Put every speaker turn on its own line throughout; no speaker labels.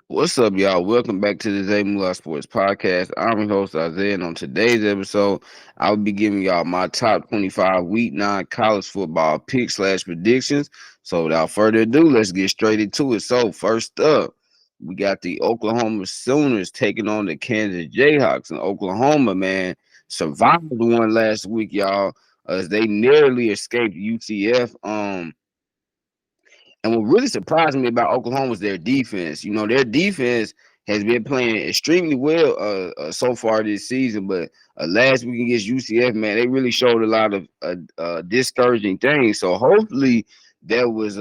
What's up, y'all? Welcome back to the Zay Moolah Sports Podcast. I'm your host, Isaiah, and on today's episode, I'll be giving y'all my top 25 week 9 college football picks slash predictions. So, without further ado, let's get straight into it. So, first up, we got the Oklahoma Sooners taking on the Kansas Jayhawks. And Oklahoma, man, survived one last week, y'all, as they nearly escaped UCF. And what really surprised me about Oklahoma was their defense. You know, their defense has been playing extremely well so far this season, but last week against UCF, man, they really showed a lot of discouraging things. So hopefully that was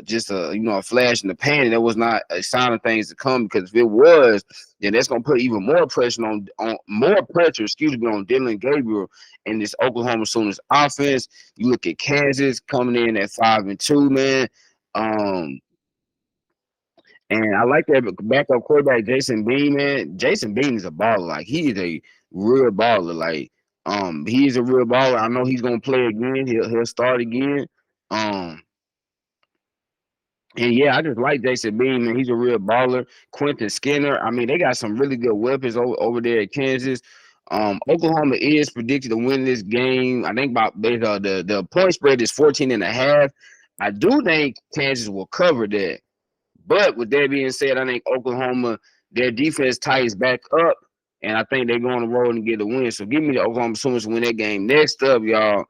just a flash in the pan. That was not a sign of things to come, because if it was, then that's gonna put even more pressure on more pressure, on Dylan Gabriel and this Oklahoma Sooners offense. You look at Kansas coming in at 5-2, man. Um, and I like that backup quarterback, Jason Bean, man. Jason Bean is a baller. Like, he is a real baller. Like, he is a real baller. I know he's gonna play again. He'll start again. Um, and yeah, I just like Jason Bean, man. He's a real baller. Quentin Skinner. I mean, they got some really good weapons over there at Kansas. Oklahoma is predicted to win this game. I think about the point spread is 14.5. I do think Kansas will cover that. But with that being said, I think Oklahoma, their defense tightens back up, and I think they're going to roll and get a win. So give me the Oklahoma Sooners to win that game. Next up, y'all,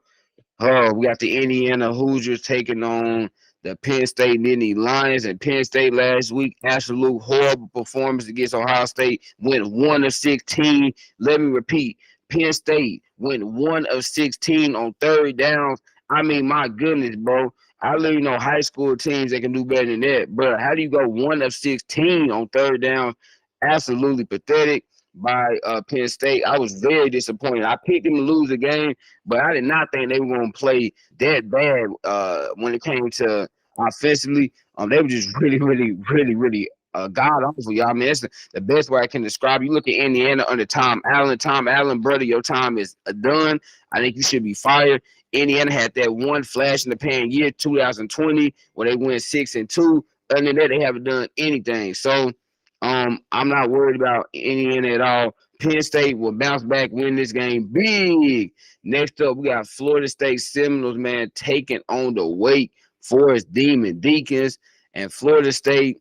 we got the Indiana Hoosiers taking on the Penn State Nittany Lions. And Penn State last week, absolute horrible performance against Ohio State, went 1 of 16. Let me repeat, Penn State went 1 of 16 on third downs. I mean, my goodness, bro. I literally know high school teams that can do better than that. Bro, how do you go 1 of 16 on third down? Absolutely pathetic by Penn State. I was very disappointed. I picked them to lose the game, but I did not think they were going to play that bad when it came to offensively. They were just really, really, really, really god awful, y'all. I mean, that's the best way I can describe it. You look at Indiana under Tom Allen. Tom Allen, brother, your time is done. I think you should be fired. Indiana had that one flash in the pan year, 2020, where they went 6-2. Other than that, they haven't done anything. So I'm not worried about Indiana at all. Penn State will bounce back, win this game big. Next up, we got Florida State Seminoles, man, taking on the Wake Forest Demon Deacons. And Florida State,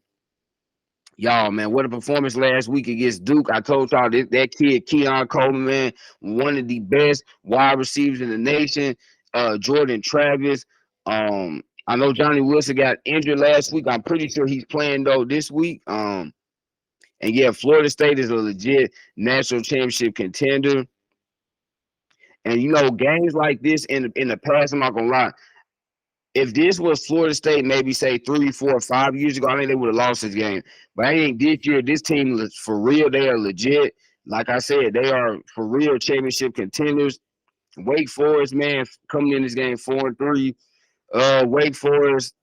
y'all, man, what a performance last week against Duke. I told y'all that kid, Keon Coleman, man, one of the best wide receivers in the nation. Jordan Travis. I know Johnny Wilson got injured last week. I'm pretty sure he's playing, though, this week. And yeah, Florida State is a legit national championship contender. And you know, games like this in the past, I'm not gonna lie. If this was Florida State, maybe say 3, 4, 5 years ago, I think they would have lost this game. But I think this year, this team is for real. They are legit. Like I said, they are for real championship contenders. Wake Forest, man, coming in this game 4-3. Wake Forest,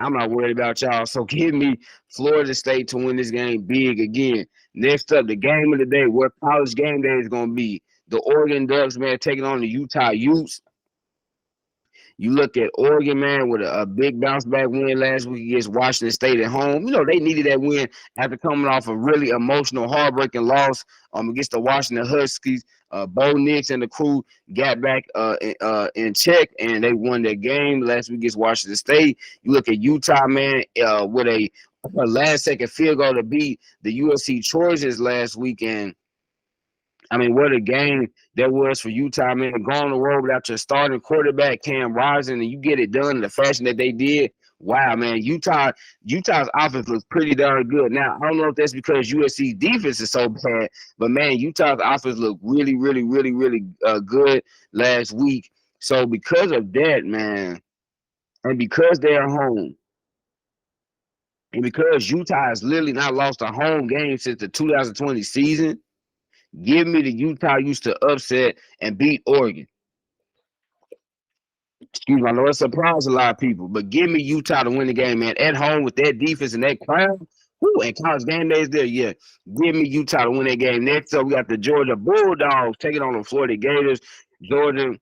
I'm not worried about y'all. So give me Florida State to win this game big again. Next up, the game of the day, where college game day is going to be. The Oregon Ducks, man, taking on the Utah Utes. You look at Oregon, man, with a big bounce back win last week against Washington State at home. You know, they needed that win after coming off a really emotional, heartbreaking loss against the Washington Huskies. Bo Nix and the crew got back in check, and they won that game last week against Washington State. You look at Utah, man, with a last-second field goal to beat the USC Trojans last weekend. I mean, what a game that was for Utah, man. Going on the road without your starting quarterback, Cam Rising, and you get it done in the fashion that they did. Wow, man. Utah's offense looks pretty darn good. Now, I don't know if that's because USC's defense is so bad, but, man, Utah's offense looked really, really, really, really good last week. So because of that, man, and because they're home, and because Utah has literally not lost a home game since the 2020 season, give me the Utah used to upset and beat Oregon. Excuse me, I know it surprised a lot of people, but give me Utah to win the game, man. At home with that defense and that crowd. Whoo, and college game days there, yeah. Give me Utah to win that game. Next up, we got the Georgia Bulldogs taking on the Florida Gators. Georgia,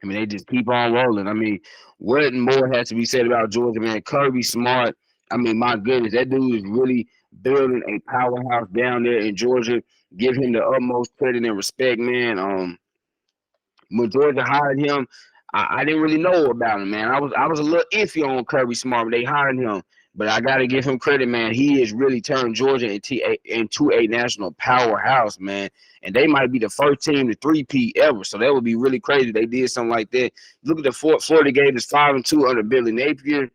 I mean, they just keep on rolling. I mean, what more has to be said about Georgia, man? Kirby Smart. I mean, my goodness, that dude is really building a powerhouse down there in Georgia. Give him the utmost credit and respect, man. When Georgia hired him, I didn't really know about him, man. I was a little iffy on Kirby Smart when they hired him, but I got to give him credit, man. He has really turned Georgia into a national powerhouse, man. And they might be the first team to three-peat ever, so that would be really crazy if they did something like that. Look at the Florida Gators 5-2 under Billy Napier.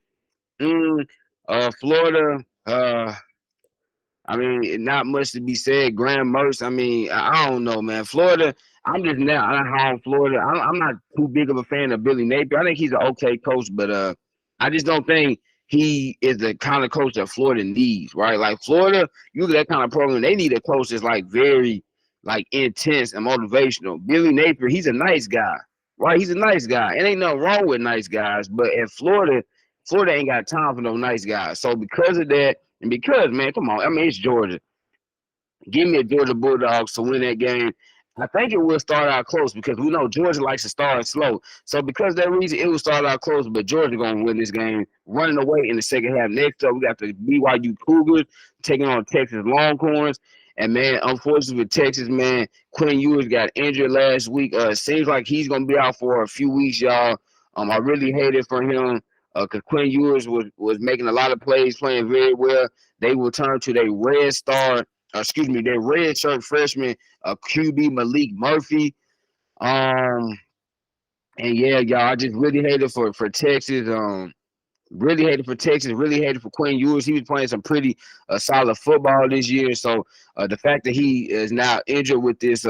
Florida, I mean, not much to be said. Graham Mertz, I mean, I don't know, man. Florida, I'm just now high on Florida. I'm not too big of a fan of Billy Napier. I think he's an okay coach, but I just don't think he is the kind of coach that Florida needs, right? Like Florida, you look at that kind of program, they need a coach that's like very like intense and motivational. Billy Napier, he's a nice guy, right? He's a nice guy. And ain't nothing wrong with nice guys, but at Florida ain't got time for no nice guys. So because of that, and because, man, come on, I mean, it's Georgia. Give me a Georgia Bulldogs to win that game. I think it will start out close because we know Georgia likes to start slow. So because of that reason, it will start out close, but Georgia going to win this game, running away in the second half. Next up, we got the BYU Cougars taking on Texas Longhorns. And, man, unfortunately with Texas, man, Quinn Ewers got injured last week. Seems like he's going to be out for a few weeks, y'all. I really hate it for him because Quinn Ewers was making a lot of plays, playing very well. They will turn to their their red shirt freshman, QB Malik Murphy. And yeah, y'all, I just really hated for Texas. Really hated for Texas. Really hated for Quinn Ewers. He was playing some pretty solid football this year. So the fact that he is now injured with this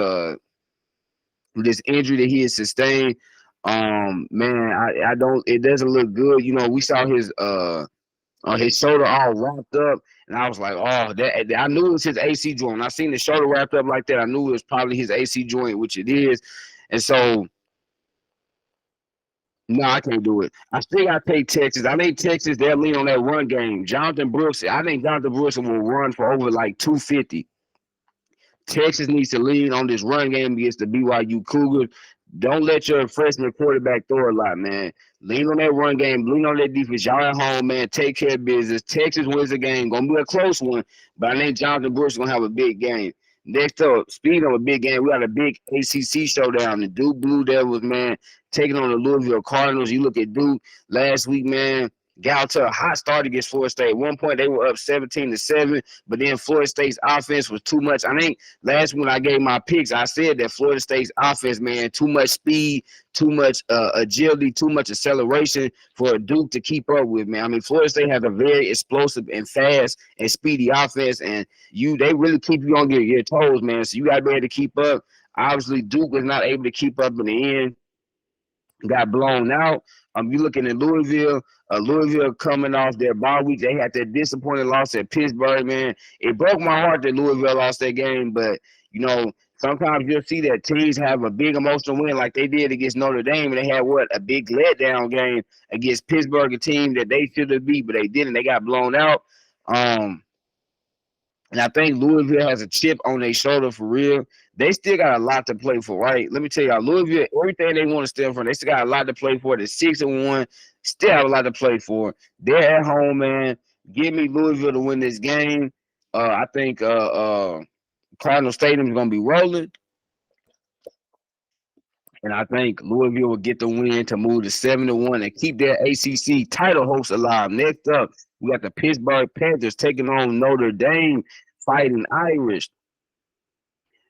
injury that he has sustained, man, I don't. It doesn't look good. You know, we saw his shoulder all wrapped up, and I was like, oh, that I knew it was his AC joint. When I seen the shoulder wrapped up like that, I knew it was probably his AC joint, which it is. And so, no, I can't do it. I still got to take Texas. I think Texas, they'll lean on that run game. Jonathan Brooks, I think Jonathan Brooks will run for over like 250. Texas needs to lean on this run game against the BYU Cougars. Don't let your freshman quarterback throw a lot, man. Lean on that run game. Lean on that defense. Y'all at home, man. Take care of business. Texas wins the game. Going to be a close one, but I think Jonathan Brooks is going to have a big game. Next up, speaking of a big game, we got a big ACC showdown. The Duke Blue Devils, man, taking on the Louisville Cardinals. You look at Duke last week, man. Got out to a hot start against Florida State. At one point, they were up 17-7, but then Florida State's offense was too much. I think last when I gave my picks, I said that Florida State's offense, man, too much speed, too much agility, too much acceleration for Duke to keep up with, man. I mean, Florida State has a very explosive and fast and speedy offense, and they really keep you on your toes, man. So you got to be able to keep up. Obviously, Duke was not able to keep up in the end. Got blown out. You looking at Louisville. Louisville coming off their bye week. They had that disappointing loss at Pittsburgh, man. It broke my heart that Louisville lost that game, but, you know, sometimes you'll see that teams have a big emotional win like they did against Notre Dame, and they had, a big letdown game against Pittsburgh, a team that they should have beat, but they didn't. They got blown out. And I think Louisville has a chip on their shoulder for real. They still got a lot to play for, right? Let me tell y'all, Louisville, everything they want to steal from, they still got a lot to play for. They're 6-1, still have a lot to play for. They're at home, man. Give me Louisville to win this game. I think Cardinal Stadium is going to be rolling. And I think Louisville will get the win to move to 7-1 and keep their ACC title hopes alive. Next up, we got the Pittsburgh Panthers taking on Notre Dame, Fighting Irish.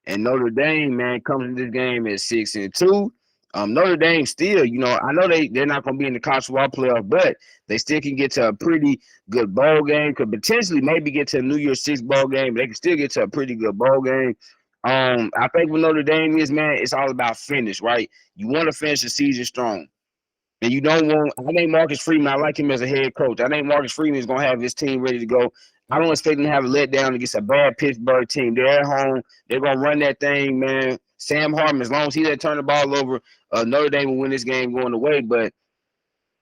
And Notre Dame, man, comes to this game at 6-2. Notre Dame still, you know, I know they're not going to be in the college football playoff, but they still can get to a pretty good bowl game. Could potentially maybe get to a New Year's Six bowl game, but they can still get to a pretty good bowl game. I think what Notre Dame is, man, it's all about finish, right? You want to finish the season strong. And you don't want – I think Marcus Freeman, I like him as a head coach. I think Marcus Freeman is going to have his team ready to go. I don't expect them to have a letdown against a bad Pittsburgh team. They're at home. They're going to run that thing, man. Sam Hartman, as long as he doesn't turn the ball over, Notre Dame will win this game going away. But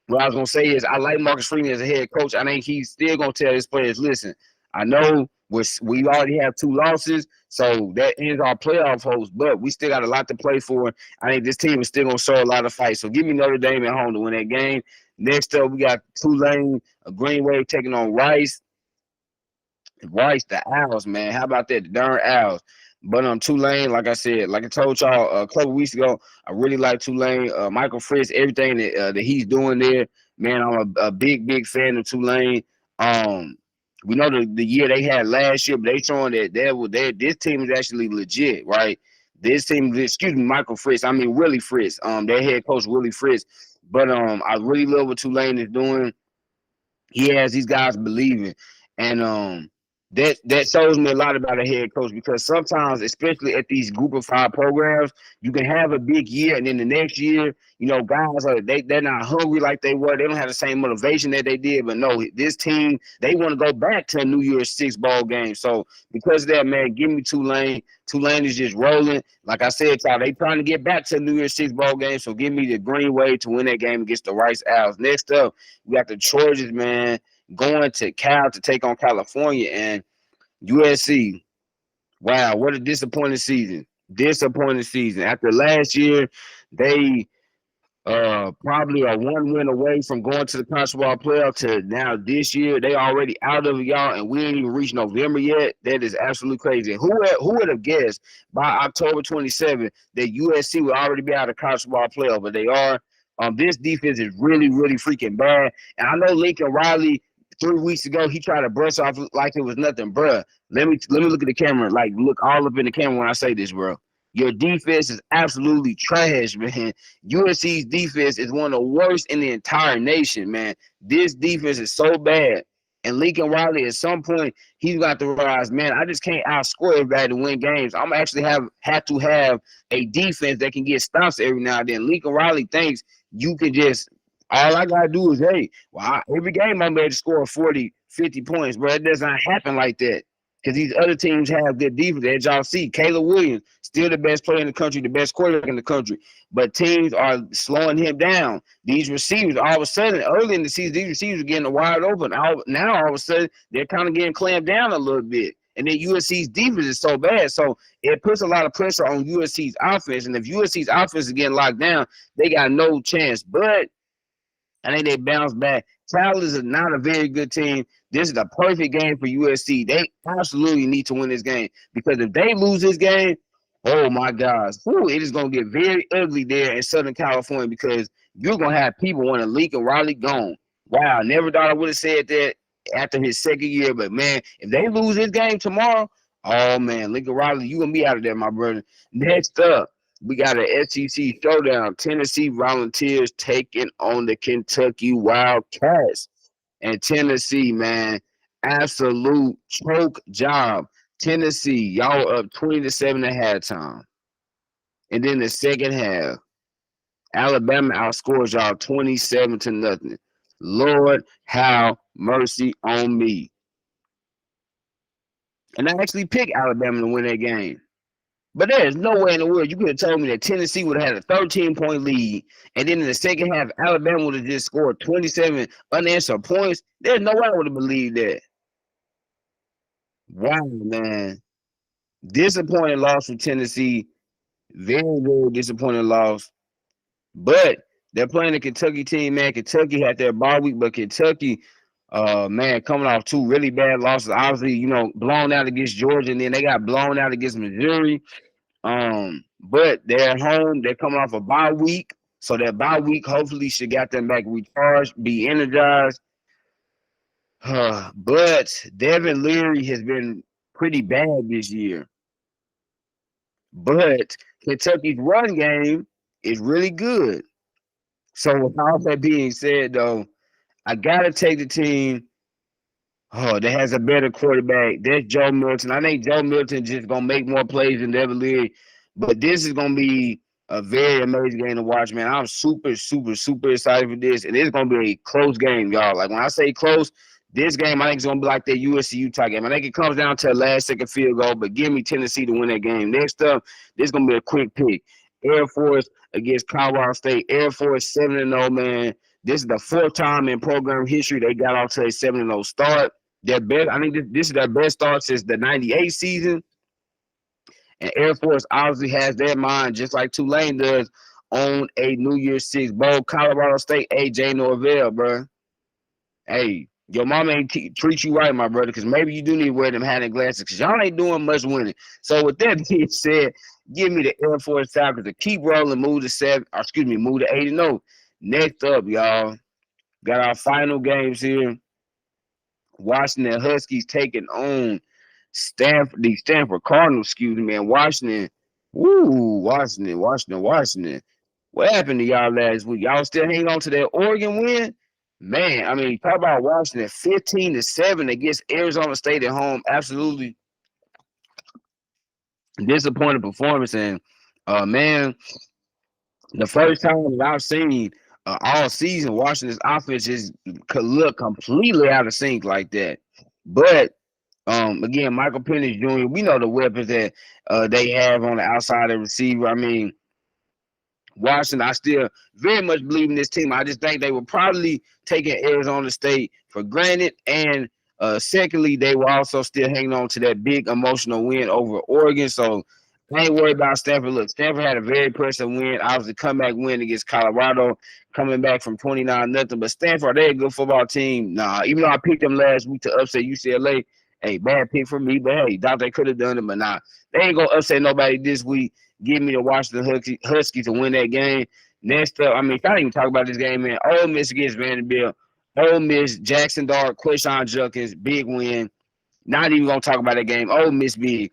what I was going to say is I like Marcus Freeman as a head coach. I think he's still going to tell his players, listen, I know we already have 2 losses, so that ends our playoff hopes, but we still got a lot to play for. I think this team is still going to show a lot of fight. So give me Notre Dame at home to win that game. Next up, we got Tulane, Green Wave taking on Rice. Rice, the Owls, man. How about that? The darn Owls. But Tulane, like I said, like I told y'all a couple weeks ago, I really like Tulane. Michael Fritz, everything that he's doing there, man. I'm a big fan of Tulane. Um, we know the year they had last year, but they showing that this team is actually legit, right? This team, excuse me, Michael Fritz. I mean Willie Fritz. Their head coach Willie Fritz. But I really love what Tulane is doing. He has these guys believing, and that shows me a lot about a head coach, because sometimes, especially at these group of 5 programs, you can have a big year, and then the next year, guys they're not hungry like they were. They don't have the same motivation that they did. But no, this team, they want to go back to a New Year's Six ball game. So because of that, man, give me Tulane. Tulane is just rolling. Like I said, y'all, they trying to get back to a New Year's Six ball game. So give me the Green Wave to win that game against the Rice Owls. Next up, we got the Trojans, man, going to Cal to take on California, and USC. Wow, what a disappointing season. Disappointing season. After last year, they probably are 1 win away from going to the college football playoff. To now this year, they already out of it, y'all, and we ain't even reached November yet. That is absolutely crazy. Who would have guessed by October 27th that USC would already be out of college football playoff? But they are. This defense is really, really freaking bad. And I know Lincoln Riley 3 weeks ago, he tried to brush off like it was nothing, bruh. Let me look at the camera, like look all up in the camera when I say this, bro. Your defense is absolutely trash, man. USC's defense is one of the worst in the entire nation, man. This defense is so bad. And Lincoln Riley, at some point, he's got to realize, man, I just can't outscore everybody to win games. I'm actually have to have a defense that can get stops every now and then. Lincoln Riley thinks you can just, all I got to do is, hey, well, every game I'm able to score 40, 50 points, bro. It does not happen like that. Because these other teams have good defense. As y'all see, Caleb Williams, still the best player in the country, the best quarterback in the country. But teams are slowing him down. These receivers, all of a sudden, early in the season, these receivers are getting wide open. Now, all of a sudden, they're kind of getting clamped down a little bit. And then USC's defense is so bad. So it puts a lot of pressure on USC's offense. And if USC's offense is getting locked down, they got no chance. But I think they bounce back. Cal is not a very good team. This is the perfect game for USC. They absolutely need to win this game, because if they lose this game, oh my gosh, it is going to get very ugly there in Southern California, because you're going to have people wanting Lincoln Riley gone. Wow, never thought I would have said that after his second year, but man, if they lose this game tomorrow, oh man, Lincoln Riley, you going to be out of there, my brother. Next up, we got an SEC showdown. Tennessee Volunteers taking on the Kentucky Wildcats. And Tennessee, man, absolute choke job. Tennessee, y'all up 20-7 at halftime. And then the second half, Alabama outscores y'all 27-0. Lord, have mercy on me. And I actually picked Alabama to win that game. But there's no way in the world you could have told me that Tennessee would have had a 13-point lead, and then in the second half, Alabama would have just scored 27 unanswered points. There's no way I would have believed that. Wow, man. Disappointing loss for Tennessee. Very, very disappointing loss. But they're playing the Kentucky team, man. Kentucky had their bye week, but Kentucky, man, coming off 2 really bad losses. Obviously, blown out against Georgia, and then they got blown out against Missouri. But they're at home. They're coming off a bye week. So that bye week hopefully should get them back recharged, be energized. But Devin Leary has been pretty bad this year. But Kentucky's run game is really good. So with all that being said, though, I got to take the team that has a better quarterback. There's Joe Milton. I think Joe Milton just going to make more plays than Devin Leary. But this is going to be a very amazing game to watch, man. I'm super, super, super excited for this. And it's going to be a close game, y'all. Like, when I say close, this game, I think it's going to be like that USC-Utah game. I think it comes down to a last-second field goal, but give me Tennessee to win that game. Next up, this is going to be a quick pick. Air Force against Colorado State. Air Force 7-0, man. This is the 4th time in program history they got off to a 7-0 start. Their best, I think this is their best start since the 98 season. And Air Force obviously has their mind, just like Tulane does, on a New Year's Six bowl. Colorado State, AJ Norvell, bro. Hey, your mama ain't treat you right, my brother, because maybe you do need to wear them hat and glasses because y'all ain't doing much winning. So with that being said, give me the Air Force Falcons to keep rolling, move to 8-0. Next up, y'all, got our final games here. Washington Huskies taking on the Stanford Cardinals, and Washington. Woo, Washington. What happened to y'all last week? Y'all still hang on to that Oregon win? Man, I mean, talk about Washington 15-7 against Arizona State at home. Absolutely disappointing performance. And man, the first time that I've seen all season Washington's offense just could look completely out of sync like that. But again, Michael Penix Jr., we know the weapons that they have on the outside of receiver. I mean, Washington, I still very much believe in this team. I just think they were probably taking Arizona State for granted. And secondly, they were also still hanging on to that big emotional win over Oregon. So I ain't worried about Stanford. Look, Stanford had a very impressive win. Obviously, comeback win against Colorado, coming back from 29-0. But Stanford, they're a good football team. Nah, even though I picked them last week to upset UCLA, hey, bad pick for me. But hey, thought they could have done it, but nah, they ain't gonna upset nobody this week. Give me the Washington Huskies to win that game. Next up, I mean, if I didn't even talk about this game, man, Ole Miss against Vanderbilt. Ole Miss, Jackson Dart, Quinshon Judkins, big win. Not even going to talk about that game. Ole Miss big.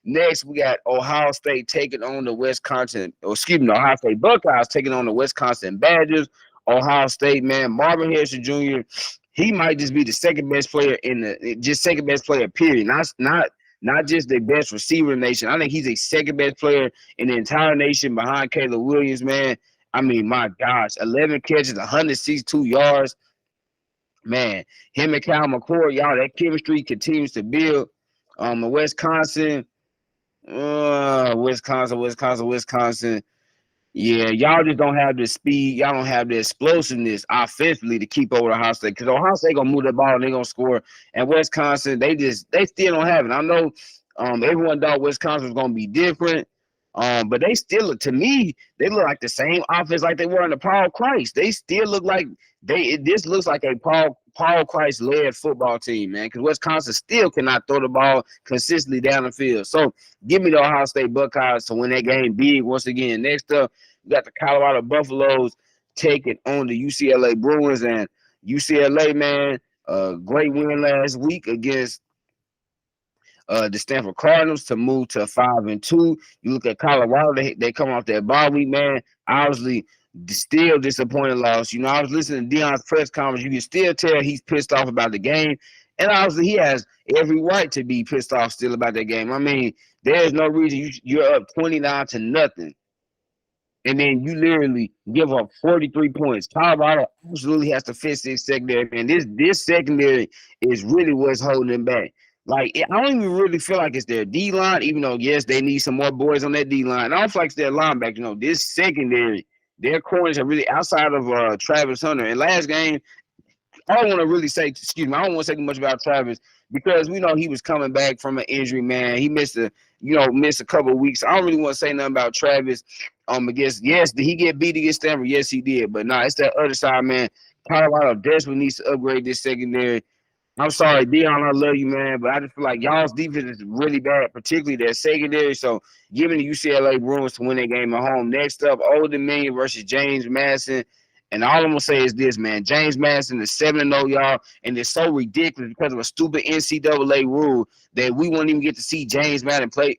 Next, we got Ohio State taking on the Ohio State Buckeyes taking on the Wisconsin Badgers. Ohio State, man, Marvin Harrison Jr., he might just be the second best player period. Not just the best receiver in the nation. I think he's a second best player in the entire nation behind Caleb Williams, man. I mean, my gosh, 11 catches, 162 yards. Man, him and Kyle McCord, y'all, that chemistry continues to build. Wisconsin. Yeah, y'all just don't have the speed. Y'all don't have the explosiveness offensively to keep over Ohio State. Because Ohio State gonna move the ball and they're gonna score. And Wisconsin, they still don't have it. I know everyone thought Wisconsin was gonna be different. But they still, to me, they look like the same offense like they were in the Paul Christ. They still look like this looks like a Paul Christ led football team, man. Because Wisconsin still cannot throw the ball consistently down the field. So give me the Ohio State Buckeyes to win that game big once again. Next up, we got the Colorado Buffaloes taking on the UCLA Bruins, and UCLA, man, great win last week against the Stanford Cardinals to move to 5-2. You look at Colorado; they come off that bye week, man. Obviously, still disappointing loss. You know, I was listening to Deion's press conference. You can still tell he's pissed off about the game, and obviously, he has every right to be pissed off still about that game. I mean, there's no reason you're up 29-0. And then you literally give up 43 points. Colorado absolutely has to fix this secondary, man. This secondary is really what's holding them back. Like, I don't even really feel like it's their D-line, even though, yes, they need some more boys on that D-line. I don't feel like it's their linebacker. You know, this secondary, their corners are really outside of Travis Hunter. And last game, I don't want to really say, I don't want to say much about Travis because we know he was coming back from an injury, man. He missed a couple of weeks. I don't really want to say nothing about Travis. Yes, did he get beat against Stanford? Yes, he did. But it's that other side, man. Colorado desperately needs to upgrade this secondary. I'm sorry, Deion, I love you, man, but I just feel like y'all's defense is really bad, particularly their secondary. So giving the UCLA Bruins to win that game at home. Next up, Old Dominion versus James Madison. And all I'm going to say is this, man. James Madison is 7-0, y'all, and it's so ridiculous because of a stupid NCAA rule that we won't even get to see James Madison play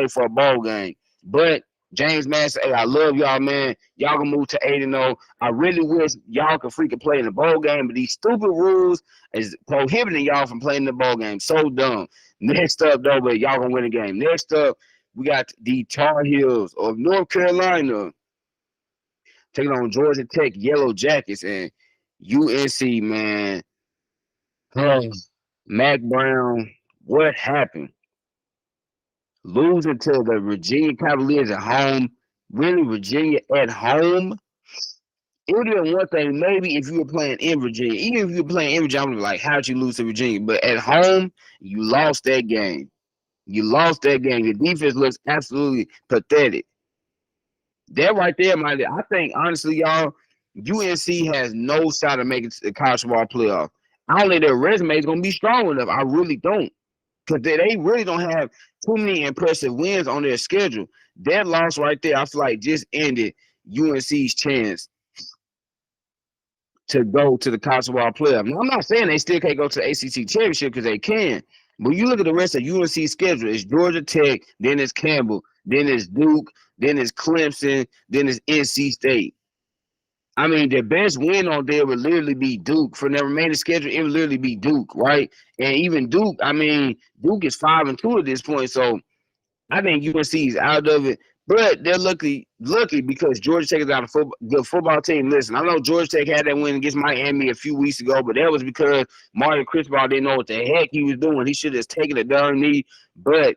for a bowl game. But James Madison, hey, I love y'all, man. Y'all can move to 8-0. I really wish y'all could freaking play in the bowl game, but these stupid rules is prohibiting y'all from playing the bowl game. So dumb. Next up, though, but y'all going to win the game. Next up, we got the Tar Heels of North Carolina taking on Georgia Tech Yellow Jackets and UNC, man. Mac Brown, what happened? Losing to the Virginia Cavaliers at home, winning Virginia at home. It would have been one thing, maybe if you were playing in Virginia. Even if you were playing in Virginia, I would be like, how'd you lose to Virginia? But at home, you lost that game. Your defense looks absolutely pathetic. That right there, I think honestly, y'all, UNC has no shot of making the college football playoff. I don't think their resume is gonna be strong enough. I really don't, because they really don't have too many impressive wins on their schedule. That loss right there, I feel like just ended UNC's chance to go to the college football playoff. Now, I'm not saying they still can't go to the ACC championship, because they can. But you look at the rest of UNC's schedule. It's Georgia Tech, then it's Campbell, then it's Duke, then it's Clemson, then it's NC State. I mean, the best win on there would literally be Duke. For the remaining schedule, it would literally be Duke, right? And even Duke, I mean, Duke is 5-2 at this point. So I think UNC is out of it. But they're lucky because Georgia Tech has got a good football team. Listen, I know Georgia Tech had that win against Miami a few weeks ago, but that was because Mario Cristobal didn't know what the heck he was doing. He should have taken a darn knee. But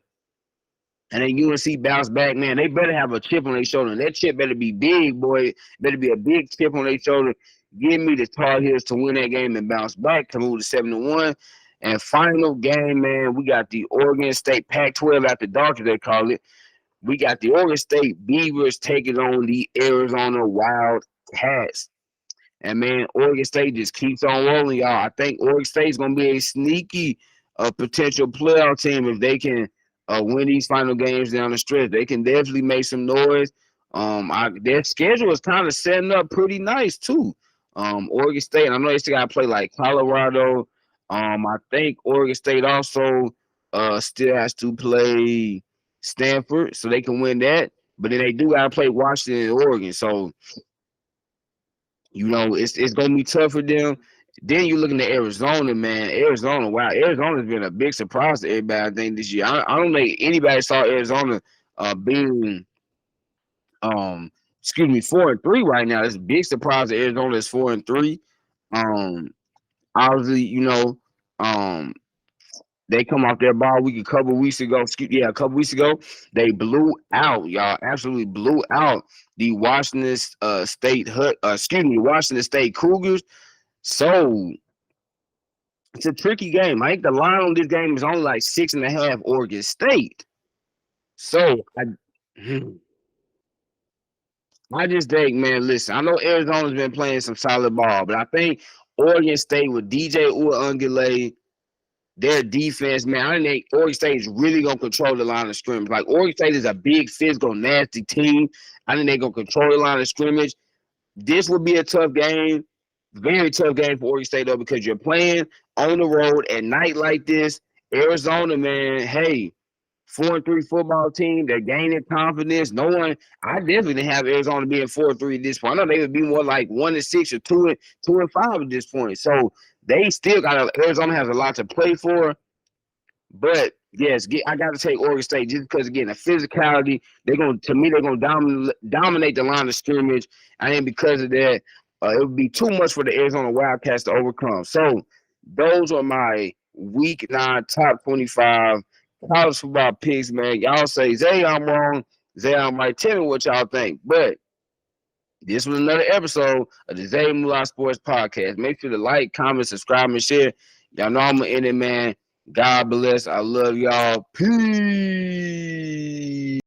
and then UNC bounced back, man. They better have a chip on their shoulder. That chip better be big, boy. Better be a big chip on their shoulder. Give me the Tar Heels to win that game and bounce back to move to 7-1. And final game, man, we got the Oregon State Pac-12 after dark, as they call it. We got the Oregon State Beavers taking on the Arizona Wildcats. And, man, Oregon State just keeps on rolling, y'all. I think Oregon State's going to be a sneaky potential playoff team if they can win these final games down the stretch. They can definitely make some noise. Their schedule is kind of setting up pretty nice, too. Oregon State, I know they still got to play like Colorado. I think Oregon State also still has to play Stanford, so they can win that. But then they do got to play Washington and Oregon. So, you know, it's going to be tough for them. Then you're looking at Arizona, man. Arizona, wow. Arizona's been a big surprise to everybody, I think, this year. I don't think anybody saw Arizona being, 4-3 right now. It's a big surprise that Arizona is 4-3. Obviously, you know, they come off their bye week a couple weeks ago. They blew out, y'all. Absolutely blew out the Washington State Cougars. So it's a tricky game. I think the line on this game is only like 6.5 Oregon State. So I just think, man, listen, I know Arizona's been playing some solid ball, but I think Oregon State with DJ Uiagalelei, their defense, man, I think Oregon State is really going to control the line of scrimmage. Like, Oregon State is a big, physical, nasty team. I think they're going to control the line of scrimmage. This would be a tough game. Very tough game for Oregon State, though, because you're playing on the road at night like this. Arizona, man, hey, 4-3 football team. They're gaining confidence. I definitely didn't have Arizona being 4-3 at this point. I know they would be more like 1-6 or 2-5 at this point. So they still Arizona has a lot to play for. But yes, I got to take Oregon State just because, again, the physicality, they're going to dominate the line of scrimmage. I think because of that, it would be too much for the Arizona Wildcats to overcome. So those are my Week 9 top 25 college football picks, man. Y'all say, Zay, I'm wrong. Zay, I'm right. Tell me what y'all think. But this was another episode of the Zay Moolah Sports Podcast. Make sure to like, comment, subscribe, and share. Y'all know I'm in it, man. God bless. I love y'all. Peace.